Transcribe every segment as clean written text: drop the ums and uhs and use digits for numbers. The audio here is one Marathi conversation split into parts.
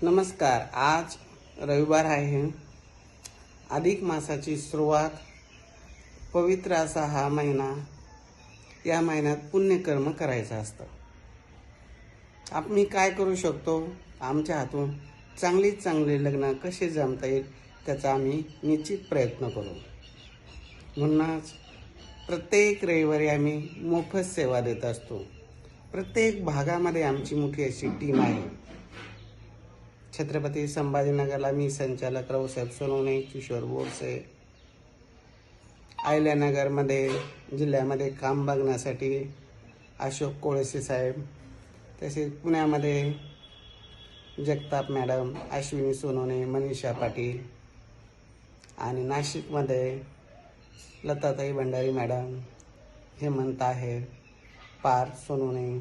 नमस्कार. आज रविवार आहे. अधिक मासाची सुरुवात. पवित्र असा हा महिना. या महिन्यात पुण्यकर्म करायचं असतं. आम्ही काय करू शकतो? आमच्या हातून चांगले लग्न कसे जमता येईल त्याचा आम्ही निश्चित प्रयत्न करू. म्हणूनच प्रत्येक रविवारी आम्ही मोफत सेवा देत असतो. प्रत्येक भागामध्ये आमची मोठी अशी टीम आहे. छत्रपती संभाजीनगरला मी संचालक रावसाहेब सोनवणे, किशोर बोरसे. अहिल्यानगरमध्ये जिल्ह्यामध्ये काम बघण्यासाठी अशोक कोळसे साहेब. तसेच पुण्यामध्ये जगताप मॅडम, अश्विनी सोनवणे, मनीषा पाटील. आणि नाशिकमध्ये लताताई भंडारी मॅडम, हेमंत आहेर, पार्थ सोनवणे.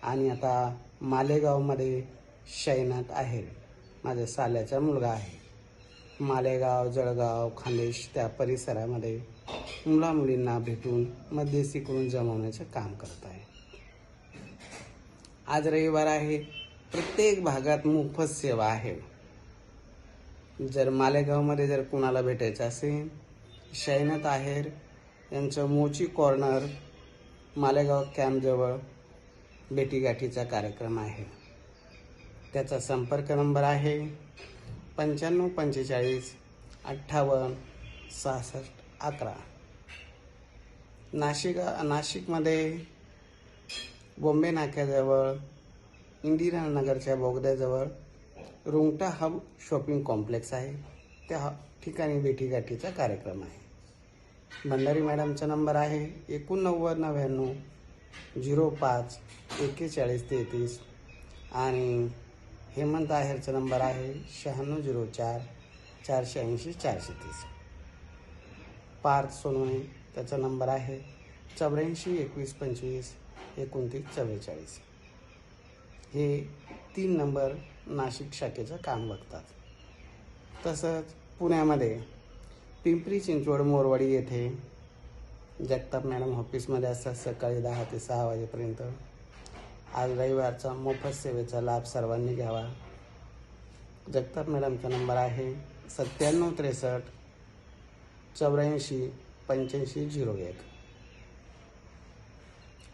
आणि आता मालेगावमध्ये शैनात आहेर, माझ्या साल्याचा मुलगा आहे. मालेगाव, जळगाव, खान्देश त्या परिसरामध्ये मुलामुलींना भेटून मध्यस्थी करून जमवण्याचं काम करत आहे. आज रविवार आहे. प्रत्येक भागात मोफत सेवा आहे. जर मालेगावमध्ये जर कुणाला भेटायचं असेल, शैनात आहेर यांचं मोची कॉर्नर मालेगाव कॅम्पजवळ भेटीगाठीचा कार्यक्रम आहे. त्याचा संपर्क नंबर आहे 9545 58 66 11. नाशिकमध्ये बॉम्बे नाक्याजवळ इंदिरानगरच्या बोगद्याजवळ रुंगटा हब शॉपिंग कॉम्प्लेक्स आहे. त्या ठिकाणी भेटीगाठीचा कार्यक्रम आहे. भंडारी मॅडमचा नंबर आहे 8999 05 41 33. आणि हेमंत आहेरचा नंबर आहे 9604 480 430. पार्थ सोनवणे त्याचा नंबर आहे 84 21 25 29 44. हे 3 नंबर नाशिक शाखेचं काम बघतात. तसंच पुण्यामध्ये पिंपरी चिंचवड मोरवाडी येथे जगताप मॅडम ऑफिसमध्ये असतात सकाळी 10 ते 6 वाजेपर्यंत. आज रविवारचा मोफत सेवेचा लाभ सर्वांनी घ्यावा. जगताप मॅडमचा नंबर आहे 9763 84 85 01.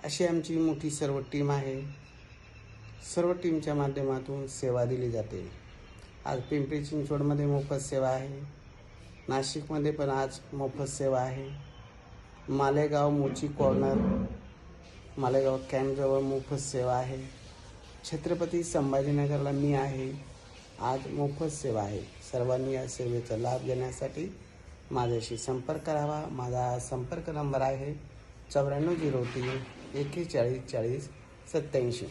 अशी आमची मोठी सर्व टीम आहे. सर्व टीमच्या माध्यमातून सेवा दिली जाते. आज पिंपरी चिंचवडमध्ये मोफत सेवा आहे. नाशिकमध्ये पण आज मोफत सेवा आहे. मालेगाव मोची कॉर्नर मालेगाव कॅम्पजवळ मोफत सेवा आहे. छत्रपती संभाजीनगरला मी आहे. आज मोफत सेवा आहे. सर्वांनी या सेवेचा लाभ घेण्यासाठी माझ्याशी संपर्क करावा. माझा संपर्क नंबर आहे 9403 41 40 87.